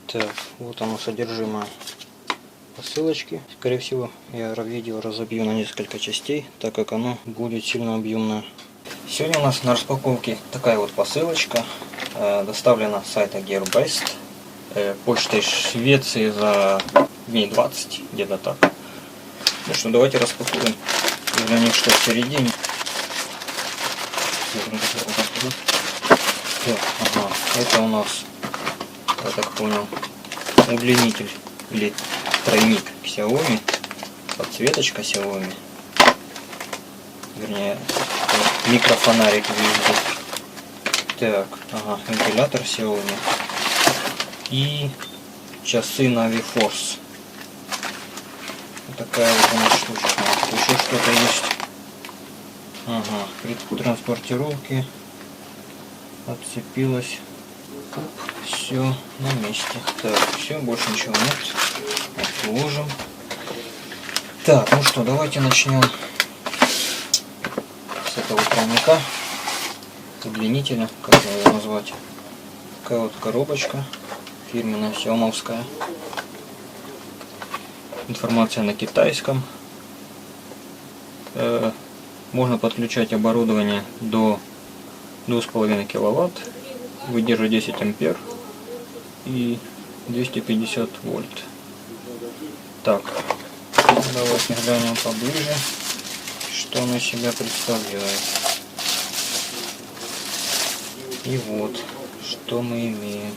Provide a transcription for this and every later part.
Так, вот оно содержимое посылочки. Скорее всего, я видео разобью на несколько частей, так как оно будет сильно объемное. Сегодня у нас на распаковке такая вот посылочка, доставлена с сайта GearBest, почтой Швеции за дней 20, где-то так. Ну что, давайте распакуем. Взглянем, что в середине. Ага, это у нас, я так понял, удлинитель или тройник Xiaomi, подсветочка Xiaomi, вернее микрофонарик USB. Так, ага, вентилятор Xiaomi и часы Naviforce. Вот такая вот у нас штучка. Еще что-то есть. Ага, при транспортировке отцепилось. Все на месте. Так, все, больше ничего нет. Отложим. Так, ну что, давайте начнем с этого тройника, удлинителя, как его назвать. Такая вот коробочка фирменная, сиомовская. Информация на китайском. Можно подключать оборудование до 2,5 киловатт, выдержит 10 ампер и 250 вольт. Так, давайте глянем поближе, что она себя представляет. И вот, что мы имеем.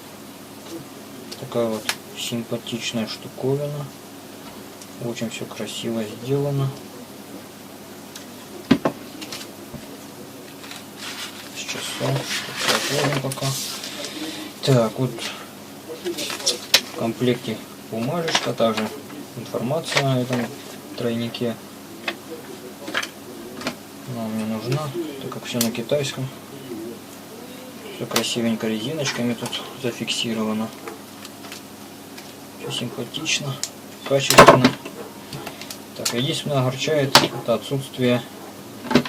Такая вот симпатичная штуковина. Очень все красиво сделано. С часом. Отложим пока. Так, вот в комплекте бумажечка, также информация на этом тройнике. Она мне нужна, так как все на китайском. Все красивенько резиночками тут зафиксировано. Все симпатично, качественно. Так, единственное огорчает, это отсутствие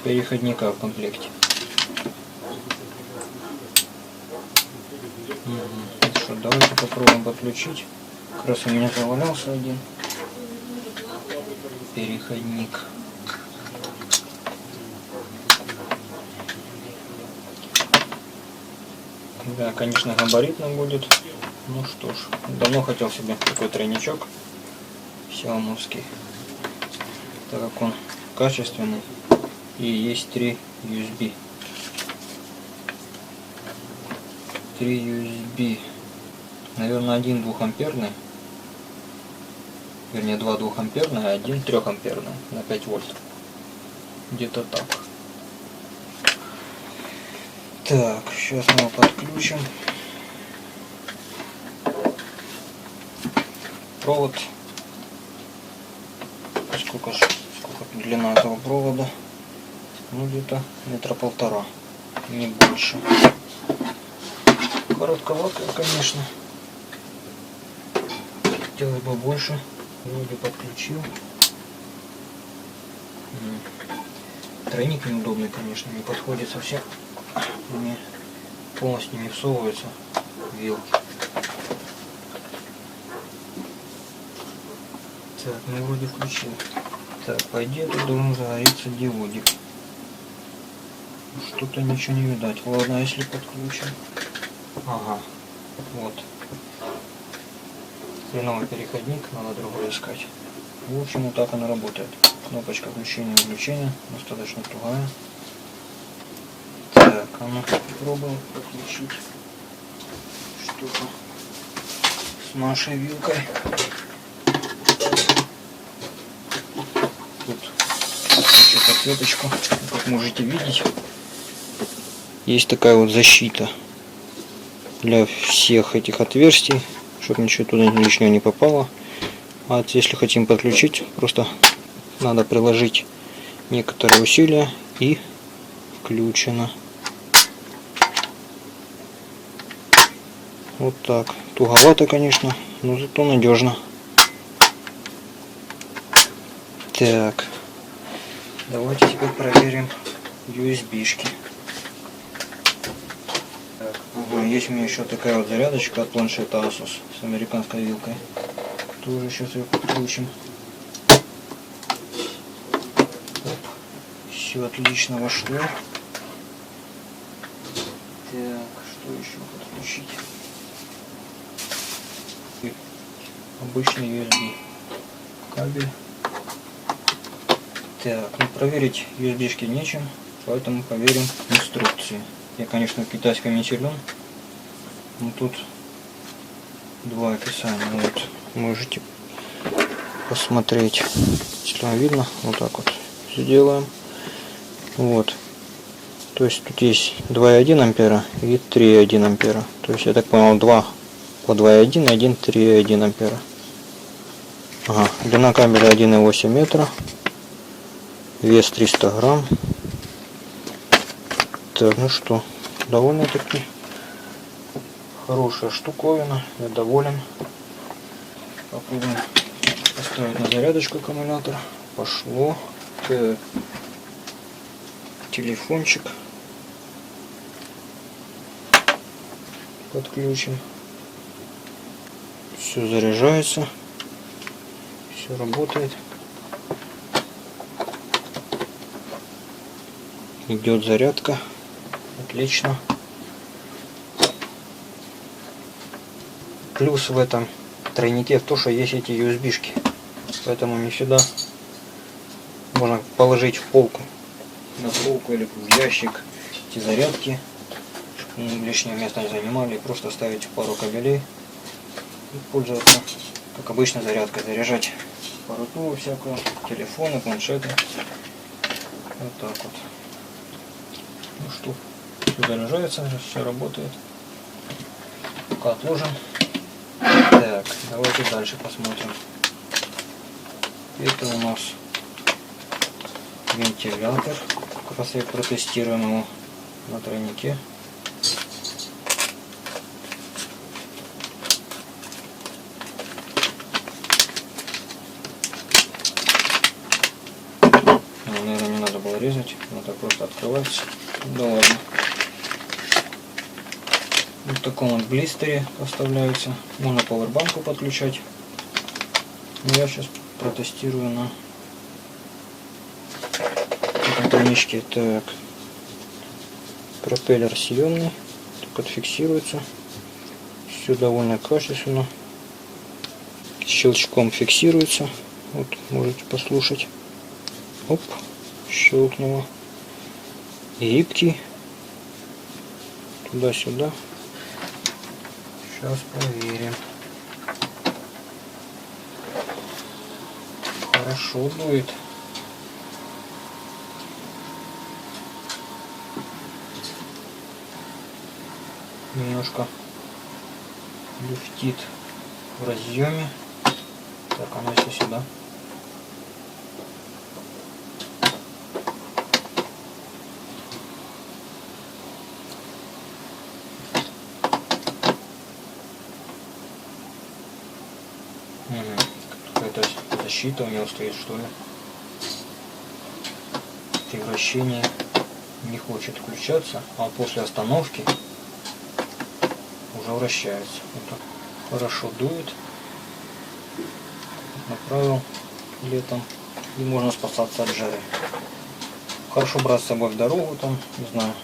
переходника в комплекте. Ну что, давайте попробуем подключить. Как раз у меня завалялся один переходник. Да, конечно, габаритно будет. Ну что ж, давно хотел себе такой тройничок сиомовский, так как он качественный и есть 3 USB. 3 USB. Наверное, один 2-амперный, вернее 2 2-амперный, а один 3-амперный на 5 вольт. Где-то так. Так, сейчас мы его подключим. Провод. Сколько длина этого провода? Ну, где-то 1,5 метра, не больше. Коротковато, конечно. Хотелось бы больше. Вроде подключил. Тройник неудобный, конечно, не подходит совсем. Мне полностью не всовываются вилки. Так, ну вроде включил. Так, по идее тут должен загореться диодик. Что-то ничего не видать. Ладно, если подключим. Ага, вот. Хреновый переходник, надо другой искать. В общем, вот так она работает. Кнопочка включения-выключения достаточно тугая. Так, а ну попробуем подключить что-то с нашей вилкой. Тут еще подсветочку, как можете видеть. Есть такая вот защита для всех этих отверстий, чтобы ничего туда лишнего не попало. А вот если хотим подключить, просто надо приложить некоторые усилия и включено. Вот так. Туговато, конечно, но зато надежно. Так. Давайте теперь проверим USB-шки. Так, ага. Ага, есть у меня еще такая вот зарядочка от планшета Asus с американской вилкой. Тоже сейчас ее подключим. Все отлично вошло. Так, что еще подключить? Обычный USB кабель. Так, ну проверить USB-шки нечем, поэтому проверим инструкции. Я, конечно, в китайском не силен, но тут два описания. Вот, можете посмотреть, если вам видно. Вот так вот все делаем. Вот. То есть тут есть 2,1 ампера и 3,1 ампера. То есть я так понял, 2 по 2,1 и 1 3,1 ампера. Ага, длина кабеля 1,8 метра. Вес 300 грамм. Так, ну что, довольно-таки хорошая штуковина. Я доволен. Попробуем поставить на зарядочку аккумулятор. Пошло. Так. Телефончик подключим. Все заряжается. Все работает. Идет зарядка. Отлично. Плюс в этом тройнике то, что есть эти USB-шки. Поэтому не всегда можно положить в полку. На полку или в ящик эти зарядки. Чтобы лишнее место не занимали. Просто ставить пару кабелей. И пользоваться, как обычно, зарядкой. Заряжать аппаратуру всякую. Телефоны, планшеты. Вот так вот. Ну что, все заряжается, все работает. Пока отложим. Так, давайте дальше посмотрим. Это у нас вентилятор. Как раз я протестируем его на тройнике. Наверное, не надо было резать, надо просто открывать. Да ладно. Вот в таком вот блистере поставляется. Можно к пауэрбанку подключать. Но я сейчас протестирую на этом тройничке. Так. Пропеллер съемный. Так вот фиксируется. Все довольно качественно. Щелчком фиксируется. Вот можете послушать. Оп, щелкнуло. Гибкий. Туда-сюда. Сейчас проверим. Хорошо дует. Немножко люфтит в разъеме. Так, оно все сюда. Какая-то защита у него стоит, что ли. При вращении не хочет включаться, а после остановки уже вращается. Вот хорошо дует. Направил летом, и можно спасаться от жары. Хорошо брать с собой в дорогу, там, не знаю,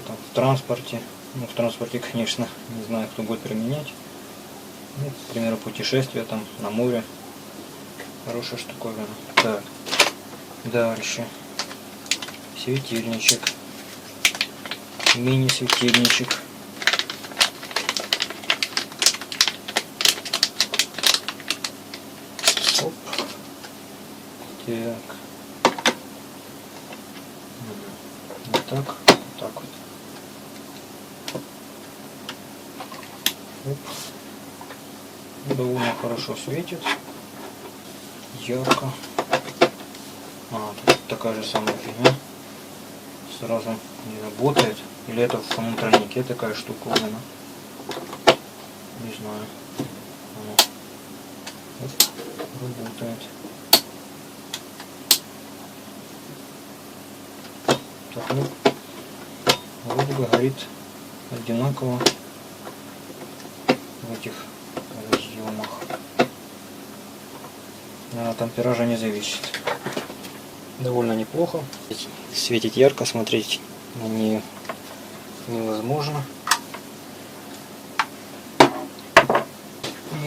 там, в транспорте. Ну, в транспорте, конечно, не знаю, кто будет применять. Ну, к примеру, путешествия там на море. Хорошая штуковина. Так, дальше. Светильничек. Мини-светильничек. Оп. Так. Вот так. Вот так вот. Оп. Довольно хорошо светит. Ярко. Тут такая же самая фигня. Сразу не работает. Или это в самом тройнике такая штуковина. Не знаю. Работает. Так, ну, вроде бы горит одинаково этих разъемах. От ампеража не зависит. Довольно неплохо. Светит ярко, смотреть на нее невозможно.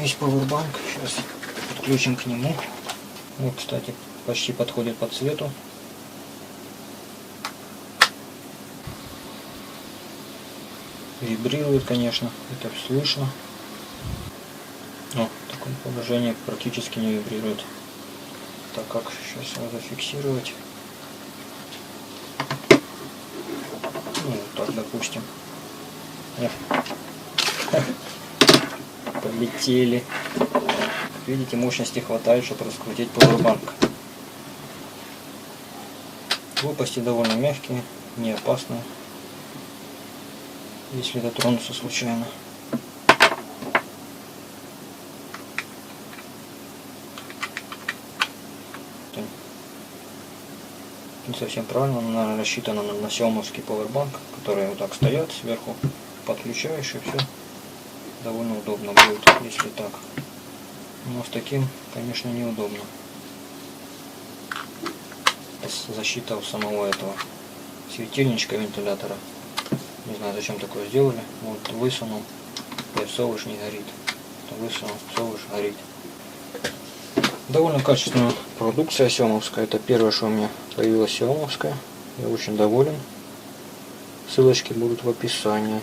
Есть пауэрбанк, сейчас подключим к нему. Вот, кстати, почти подходит по цвету. Вибрирует, конечно, это слышно. Но в таком положении практически не вибрирует. Так как сейчас его зафиксировать. Ну, вот так, допустим. Полетели. Видите, мощности хватает, чтобы раскрутить пауэрбанк. Лопасти довольно мягкие, не опасные, если дотронуться случайно. Не совсем правильно, она рассчитана на xiaomi-овский пауэрбанк, которые вот так стоят сверху, подключаешь и все. Довольно удобно будет, если так. Но с таким, конечно, неудобно. Защита у самого этого светильничка вентилятора. Не знаю, зачем такое сделали. Вот высунул, и все уж не горит. Высунул, все уж горит. Довольно качественная продукция xiaomi-овская. Это первое, что у меня появилась xiaomi-овская. Я очень доволен. Ссылочки будут в описании.